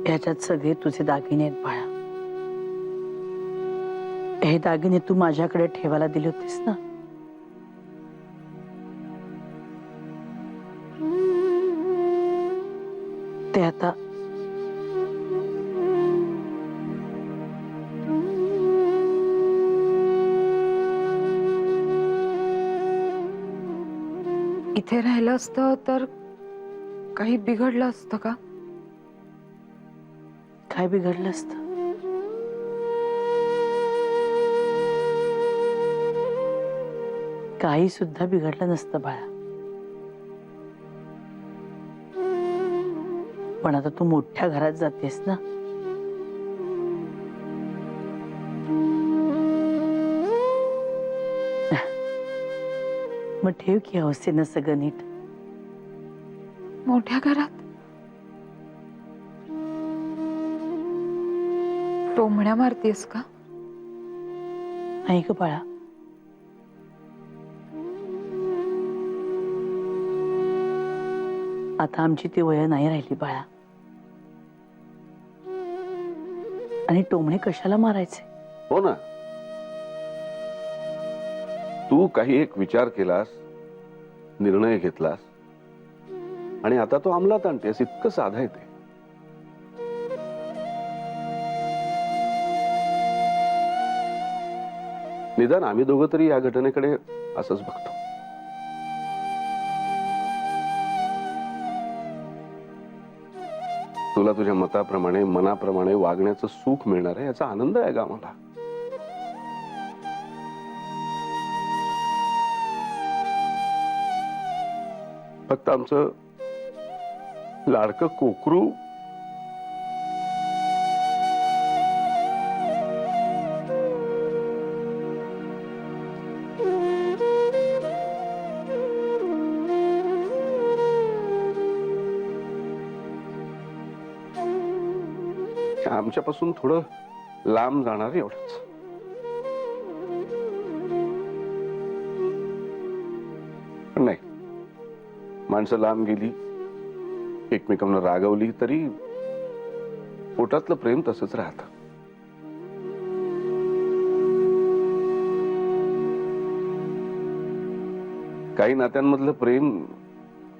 याच्यात सगळे तुझे दागिने आहेत बाळा. हे दागिने तू माझ्याकडे ठेवायला दिले होतेस ना. ते आता इथे राहिलं असतं तर काही बिघडलं असतं का? काय बिघडलं असतं? काही सुद्धा बिघडलं नसतं बाळा. पण आता तू मोठ्या घरात जातेस ना. मग ठेव की हौसेनं सगळं नीट. मोठ्या घरात टोमण्या मारतेस का? नाही ग बाळा. आता आमची ती वय नाही राहिली बाळा. आणि टोमणे कशाला मारायचे? हो ना. तू काही एक विचार केलास, निर्णय घेतलास आणि आता तो अंमलात आणतेस. इतकं साधं आहे ते. निदान आम्ही दोघं तरी या घटनेकडे असंच बघतो. तुला तुझ्या मताप्रमाणे मनाप्रमाणे वागण्याचं सुख मिळणार आहे याचा आनंद आहे का आम्हाला. फक्त आमचं लाडकं कोकरू आमच्यापासून थोडं लांब जाणार एवढंच. पण नाही, माणसं लांब गेली, एकमेकांना रागवली तरी पोटातलं प्रेम तसंच राहतं. काही नात्यांमधलं प्रेम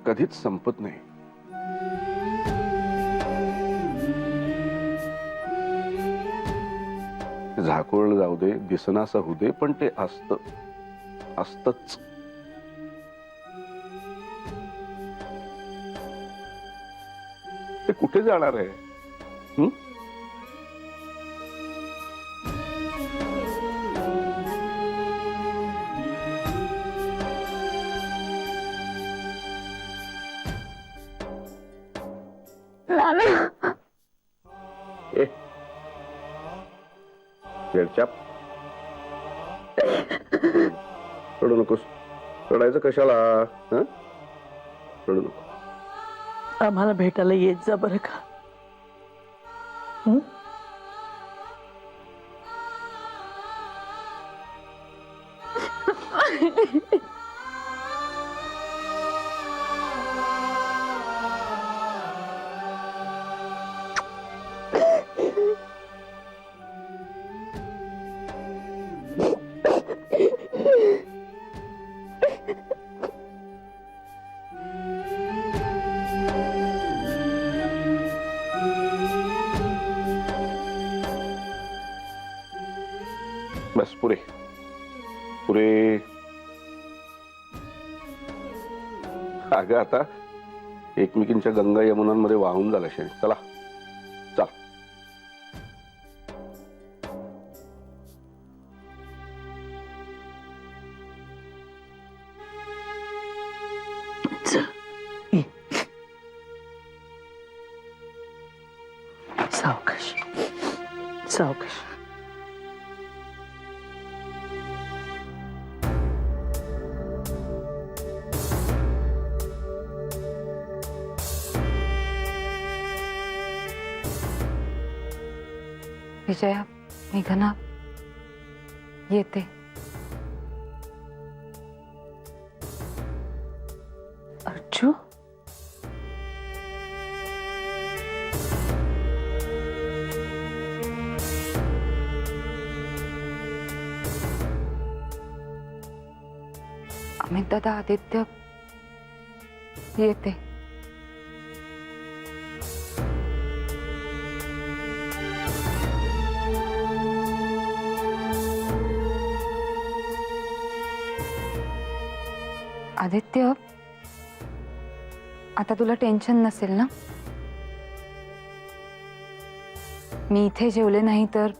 कधीच संपत नाही. झाकोळ जाऊ दे, दिसनासं होऊ दे, पण ते असतच. ते कुठे जाणार आहे? वेडचाप. रडू नकोस. रडायचं कशाला? रडू नको. आम्हाला भेटायला येत जा बरं का. बस पुरे पुरे. अगं आता एकमेकींच्या गंगा यमुनांमध्ये वाहून झाला शेण. चला चल. सावकाश सावकाश. विजया, मेघना, येते. अमित दादा, आदित्य येते. आदित्य, आता तुला टेन्शन नसेल ना? मी इथे जेवले नाही तर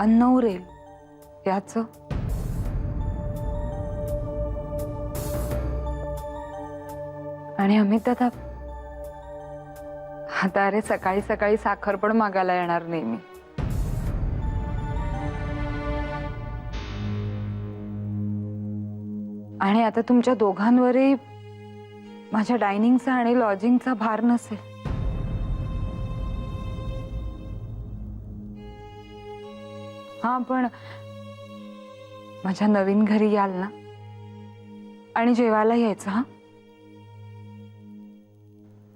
अन्न उरेल याच. आणि अमित दादा, आता अरे सकाळी सकाळी साखर पण मागायला येणार नाही मी. आणि आता तुमच्या दोघांवरही माझ्या डायनिंगचा आणि लॉजिंगचा भार नसेल. हा, पण माझ्या नवीन घरी याल ना आणि जेवायला यायचं. हा,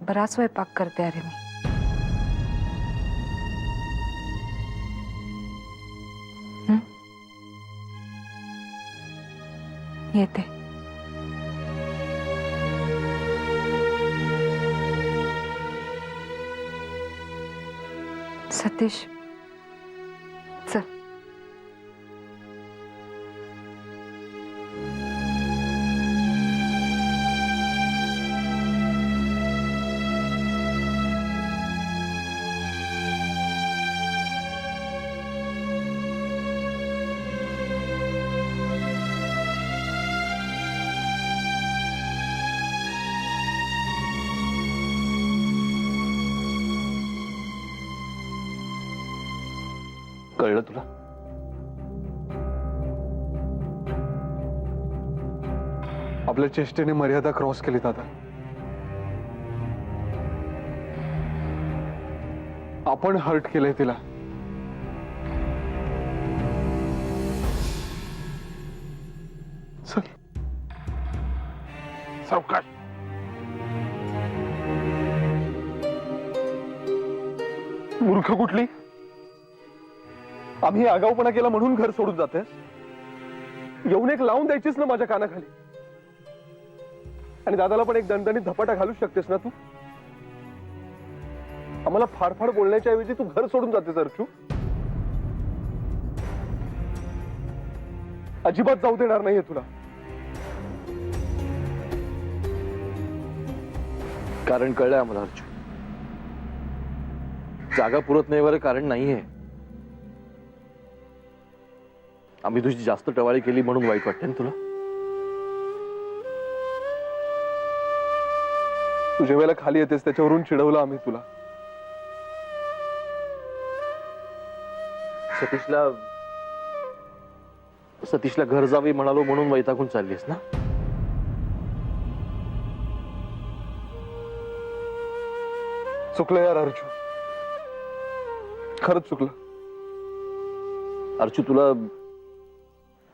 बराच स्वयंपाक करते अरे मी. येते. सतीश, चल. कळलं तुला? आपल्या चेष्टेने मर्यादा क्रॉस केली दादा. आपण हर्ट केलंय तिला. चल. सावकाश. मूर्ख कुठली? आम्ही आगाऊपणा केला म्हणून घर सोडून जाते. येऊन एक लावून द्यायचीस ना माझ्या कानाखाली. आणि दादाला पण एक दणदणीत धपाटा घालू शकतेस ना तू. आम्हाला फाडफाड बोलण्याच्या ऐवजी तू घर सोडून जातेस अर्चू. अजिबात जाऊ देणार नाहीये तुला. कारण कळलंय आम्हाला अर्चू. जागा पुरत नाही बरं, कारण नाहीये. आम्ही तुझी जास्त टवाळी केली म्हणून वाईट वाटते ना तुला? तुझ्या वेळेला खाली येतेस त्याच्यावरून चिडवलं आम्ही तुला. सतीशला घर जावी म्हणालो म्हणून वैतागून चाललीस ना? चुकलं यार अर्चू, खरंच चुकलं. अर्चू,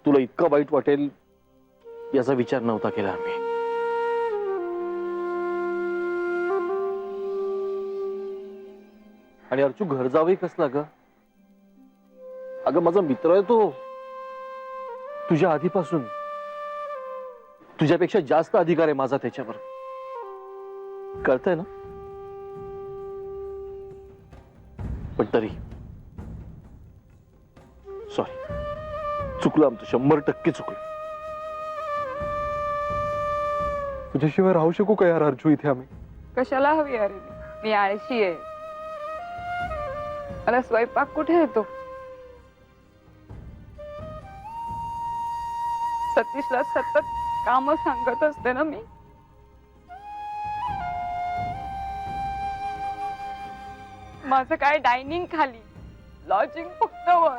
तुला इतकं वाईट वाटेल याचा विचार नव्हता केला आम्ही. आणि अर्चू, घर जावई कसला ग? अगं, माझा मित्र आहे तो. तुझ्या आधीपासून तुझ्यापेक्षा जास्त अधिकार आहे माझा त्याच्यावर. कळतंय ना? पण तरी सॉरी, चुकलं आमचं. 100% चुकलं. तुझ्याशिवाय राहू शकू का यार अर्जू इथे आम्ही? कशाला हवी अरे मी आळशी आहे. मला स्वयंपाक कुठे येतो? सतीशला सतत काम सांगत असते ना मी. माझं काय डायनिंग खाली, लॉजिंग फक्त वर.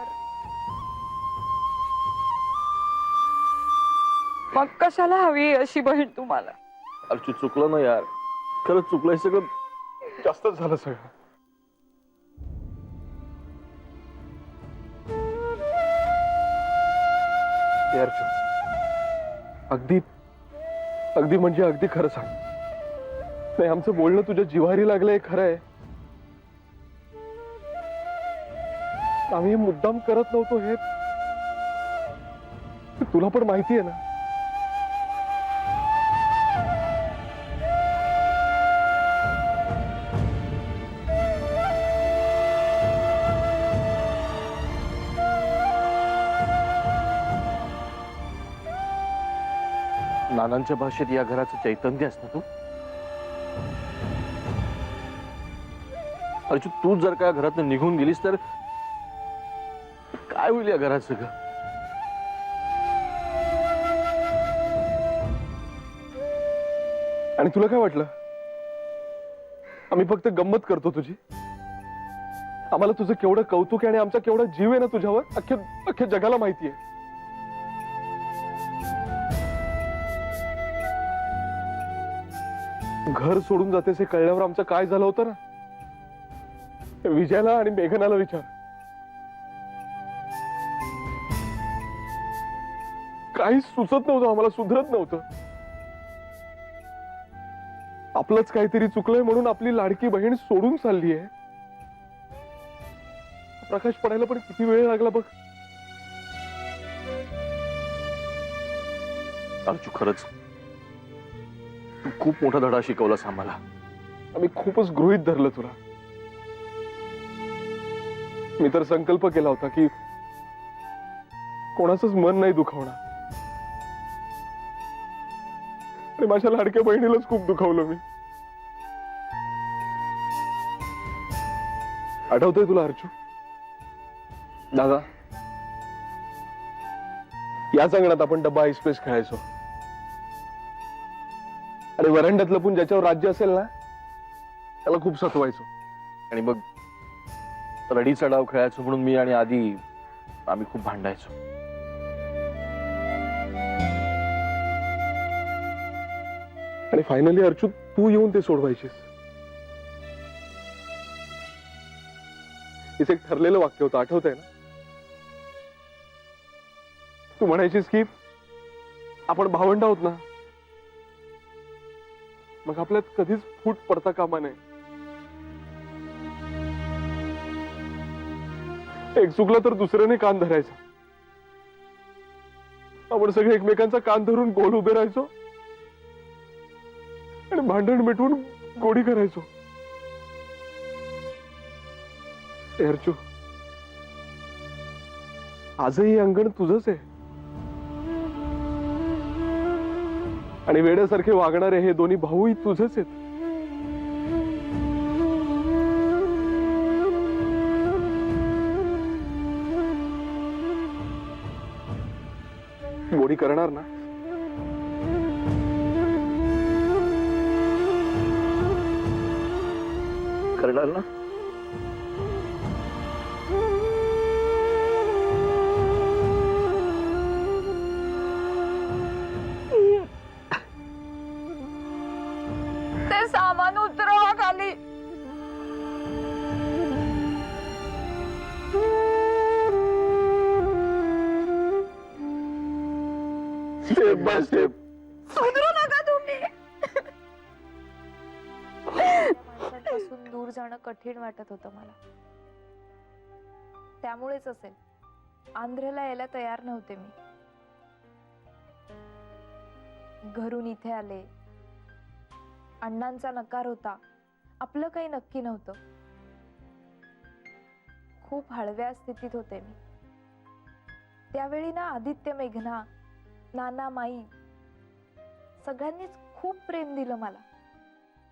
मग कशाला हवी अशी बहीण तुम्हाला? अर्चू, चुकलं ना यार, खरंच चुकलंय सगळं. जास्तच झालं सगळं. अर्जू, अगदी अगदी म्हणजे अगदी खरं सांग. नाही, आमचं बोलणं तुझ्या जिव्हारी लागलंय खरं आहे. आम्ही मुद्दाम करत नव्हतो हे तुला पण माहिती आहे ना. नानांच्या भाषेत या घराचं चैतन्य आहेस ना तू? अर्जुन, तू जर का घरातून निघून गेलीस तर काय होईल या घराचं ग? आणि तुला काय वाटलं आम्ही फक्त गंमत करतो तुझी? आम्हाला तुझं केवढं कौतुक आहे आणि आमचा केवढा जीव आहे ना तुझ्यावर अख्ख्या जगाला माहिती आहे. घर सोडून जातेस हे कळल्यावर आमचं काय झालं होतं ना, विजयाला आणि मेघनाला विचार. काहीच सुचत नव्हतं आम्हाला, सुधरत नव्हतं. आपलंच काहीतरी चुकलंय म्हणून आपली लाडकी बहीण सोडून चालली आहे. प्रकाश पडायला पण किती वेळ लागला बघ. अर्जू, खरंच तू खूप मोठा धडा शिकवलास आम्हाला. आम्ही खूपच गृहीत धरलं तुला. मी तर संकल्प केला होता की कोणाचंच मन नाही दुखावणार, आणि माझ्या लाडक्या बहिणीलाच खूप दुखावलं मी. आठवतंय तुला अर्जू? दादा, याच अंगणात आपण डब्बा आईस्पेस खेळायचो, आणि वरांड्यात लपून ज्याच्यावर राज्य असेल ना त्याला खूप सतवायचो. आणि मग रडीचा डाव खेळायचो म्हणून मी आणि आधी आम्ही खूप भांडायचो. आणि फायनली अर्जू तू येऊन ते सोडवायचीस. तिथे एक ठरलेलं वाक्य होतं, आठवतंय ना? तू म्हणायचीस की आपण भावंड आहोत ना, मग आपल्यात कधीच फूट पडता कामा नये. एक चुकला तर दुसऱ्याने कान धरायचा. आपण सगळे एकमेकांचा कान धरून गोल उभे राहायचो आणि भांडण मिटवून गोडी करायचो. अर्जू, आजही हे अंगण तुझंच आहे, आणि वेड्यासारखे वागणारे हे दोन्ही भाऊही तुझेच आहेत. गोडी करणार ना? करणार ना? ते सामान उतरवा खाली. Step by step. सुधरू नका तुम्ही. माणसांपासून दूर जाणं कठीण वाटत होतं मला. त्यामुळेच असेल आंध्रला यायला तयार नव्हते मी. घरून इथे आले, अण्णांचा नकार होता, आपलं काही नक्की नव्हतं. खूप हळव्या स्थितीत होते मी त्यावेळी ना. आदित्य, मेघना, नाना, माई सगळ्यांनीच खूप प्रेम दिलं मला.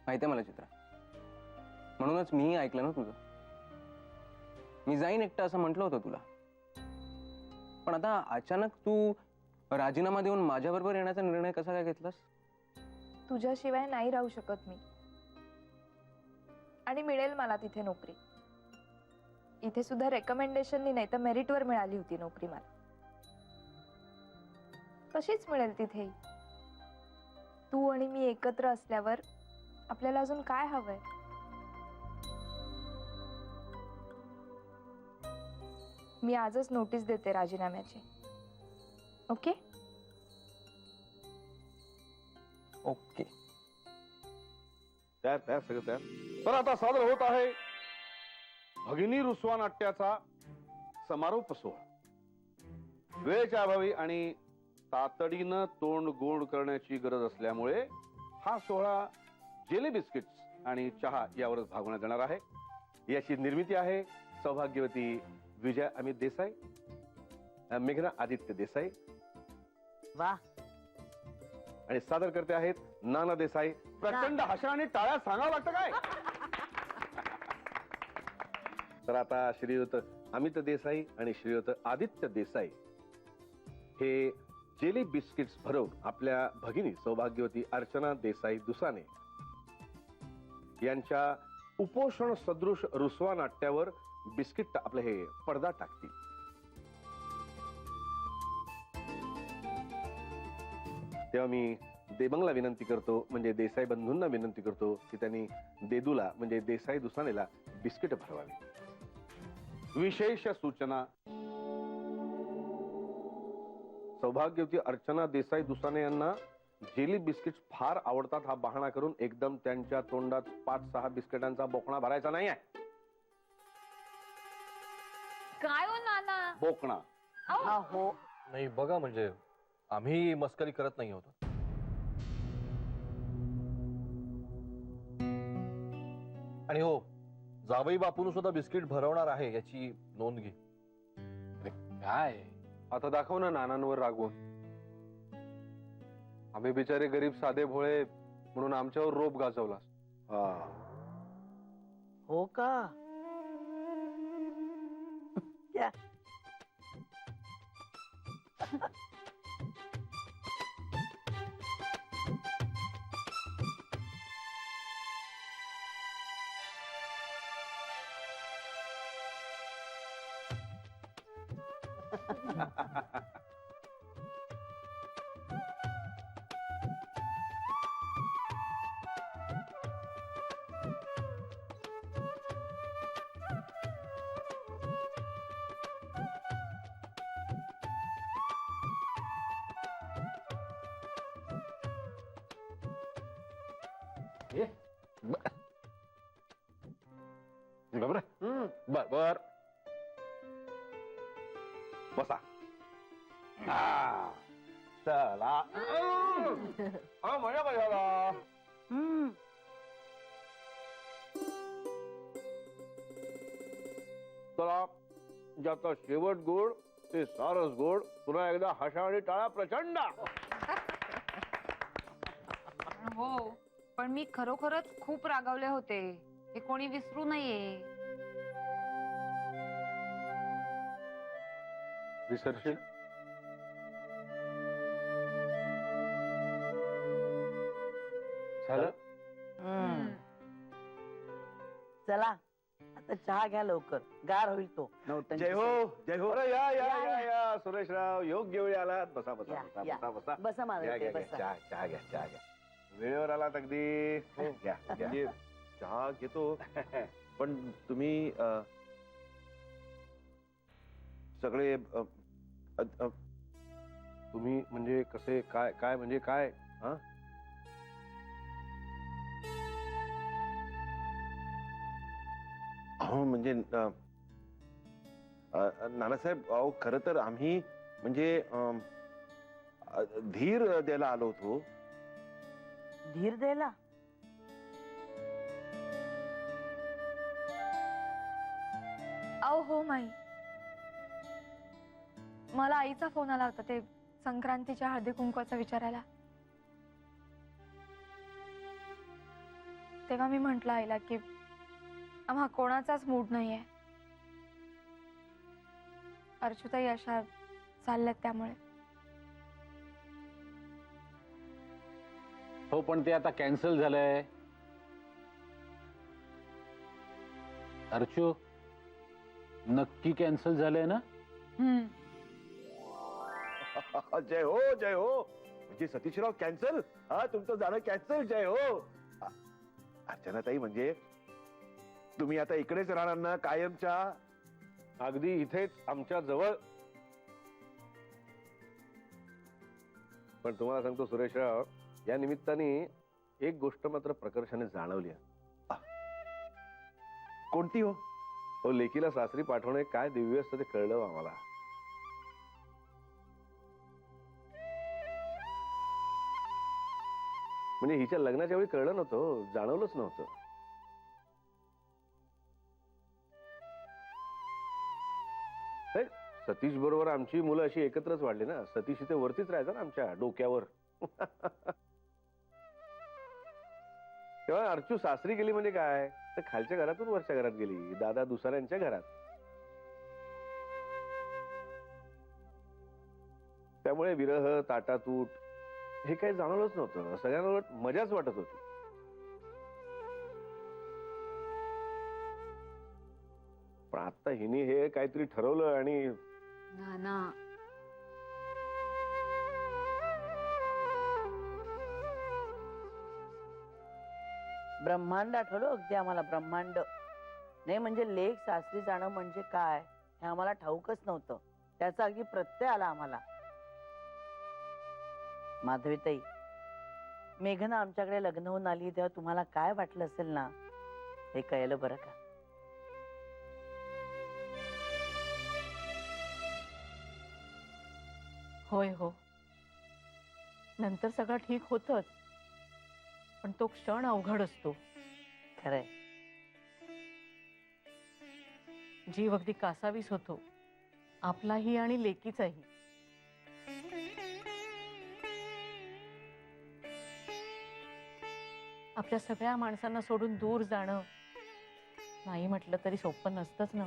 माहितीये मला चित्रा, म्हणूनच मी ऐकलं ना तुझं. मी जाईन एकटा असं म्हटलं होतं तुला, पण आता अचानक तू राजीनामा देऊन माझ्याबरोबर येण्याचा निर्णय कसा काय घेतलास? तुझ्याशिवाय नाही राहू शकत मी, आणि मिळेल मला तिथे नोकरी. इथे सुद्धा रेकमेंडेशननी नाही तर मेरिटवर मिळाली होती नोकरी मला. तशीच मिळेल तिथेही. तू आणि मी एकत्र असल्यावर आपल्याला अजून काय हवंय? मी आजच नोटीस देते राजीनाम्याची. ओके? ओके. तयार तयार सगळं तयार. तर आता सादर होत आहे भगिनी रुसवा नाट्याचा समारोप सोहळा. वेळेच्या अभावी आणि तातडीनं तोंड गोड करण्याची गरज असल्यामुळे हा सोहळा जेली बिस्किट्स आणि चहा यावरच भागवण्यात येणार आहे. याची निर्मिती आहे सौभाग्यवती विजय अमित देसाई, मेघना आदित्य देसाई, वा, आणि सादर करते आहेत नाना देसाई. प्रचंड हशा आणि टाळ्या सांगावं लागतं काय? तर आता श्रीयुत अमित देसाई आणि श्रीयुत आदित्य देसाई हे जेली बिस्किट्स भरवून आपल्या भगिनी सौभाग्यवती अर्चना देसाई दुसाने यांच्या उपोषण सदृश रुसवा नाट्यावर बिस्किट आपले हे पडदा टाकतील. तेव्हा मी देबंगला विनंती करतो, म्हणजे देसाई बंधूंना विनंती करतो की त्यांनी देदूला म्हणजे देसाई दुसानेला बिस्किट भरवावी. विशेष सूचना. सौभाग्यवती अर्चना देसाई दुसाने यांना जेली बिस्किट फार आवडतात हा बहाणा करून एकदम त्यांच्या तोंडात 5-6 बिस्किटांचा बोकणा भरायचा नाही आहे. काय हो नाना? बोकणा. हो. नाही बघा, म्हणजे आम्ही मस्करी करत नाही होतो. आणि हो, जावई बापून सुद्धा बिस्किट भरवणार आहे याची नोंद घे. काय आता दाखव ना नानांवर रागवून. आम्ही बिचारे गरीब साधे भोळे म्हणून आमच्यावर रोप गाजवलास. हो का? या. बर बर बसा. चला मजा कशाला. चला, ज्याचा शेवट गोड ते सारस गोड. पुन्हा एकदा हशा आणि टाळा प्रचंड. हो, पण मी खरोखरच खूप रागावले होते. हे कोणी विसरू नये. विसरशील? झालं? चला आता चहा घ्या लवकर, गार होईल तो. जय हो जय हो. अरे या या या या सुरेशराव, योग्य वेळी आलात. बसा बसा या, बसा या. बसा बसा. बसा माझ्या घ्या, इथे, घ्या, बसा. घ्या. चहा घ्या चहा घ्या वेळेवर आलात अगदी. घ्या घ्या. म्हणजे चहा घेतो, पण तुम्ही सगळे तुम्ही म्हणजे कसे काय काय म्हणजे काय? हा अहो म्हणजे नानासाहेब, अहो खरं तर आम्ही म्हणजे धीर द्यायला आलो होतो. धीर द्यायला? अहो हो माई, मला आईचा फोन आला होता ते संक्रांतीच्या हळदी कुंकवाचा विचारायला. तेव्हा मी म्हंटल आईला की आम्हा कोणाचाच मूड नाहीये. अर्चुताई अशा चालल्यात त्यामुळे. हो, पण ते आता कॅन्सल झालंय. अर्चू, नक्की कॅन्सल झालंय ना? जय हो जय हो. म्हणजे सतीशराव कॅन्सल? हा, तुमचं जाणं कॅन्सल. जय हो. अर्चनाताई, म्हणजे तुम्ही आता इकडेच राहणार ना कायमच्या? अगदी इथेच आमच्या जवळ. पण तुम्हाला सांगतो सुरेशराव, या निमित्ताने एक गोष्ट मात्र प्रकर्षाने जाणवली. कोणती हो? हो, लेकीला सासरी पाठवणे काय दिव्य असतं ते कळलं आम्हाला. म्हणजे हिच्या लग्नाच्या वेळी कळलं नव्हतं, जाणवलंच नव्हतं. सतीश बरोबर आमची मुलं अशी एकत्रच वाढली ना. सतीश इथे वरतीच राहायचा ना आमच्या डोक्यावर. तेव्हा अर्चू सासरी गेली म्हणजे काय, तर खालच्या घरातून वरच्या घरात गेली, दादा दुसऱ्यांच्या घरात. त्यामुळे विरह ताटातूट हे काही जाणवलंच नव्हतं. सगळ्यांना मजाच वाटत होती. पण आता हिने हे काहीतरी ठरवलं आणि नाना, ब्रह्मांड आठवलं अगदी आम्हाला, ब्रह्मांड. नाही म्हणजे लेक सासरी जाणं म्हणजे काय हे आम्हाला ठाऊकच नव्हतं. त्याचा अगदी प्रत्यय आला आम्हाला. माधवीताई, मेघना आमच्याकडे लग्न होऊन आली तेव्हा तुम्हाला काय वाटलं असेल ना, हे कळलं बरं का. होय हो, नंतर सगळं ठीक होतच, पण तो क्षण अवघड असतो. खरंय. जीव अगदी कासावीस होतो, आपलाही आणि लेकीचाही. आपल्या सगळ्या माणसांना सोडून दूर जाणं नाही म्हटलं तरी सोपं नसतंच ना.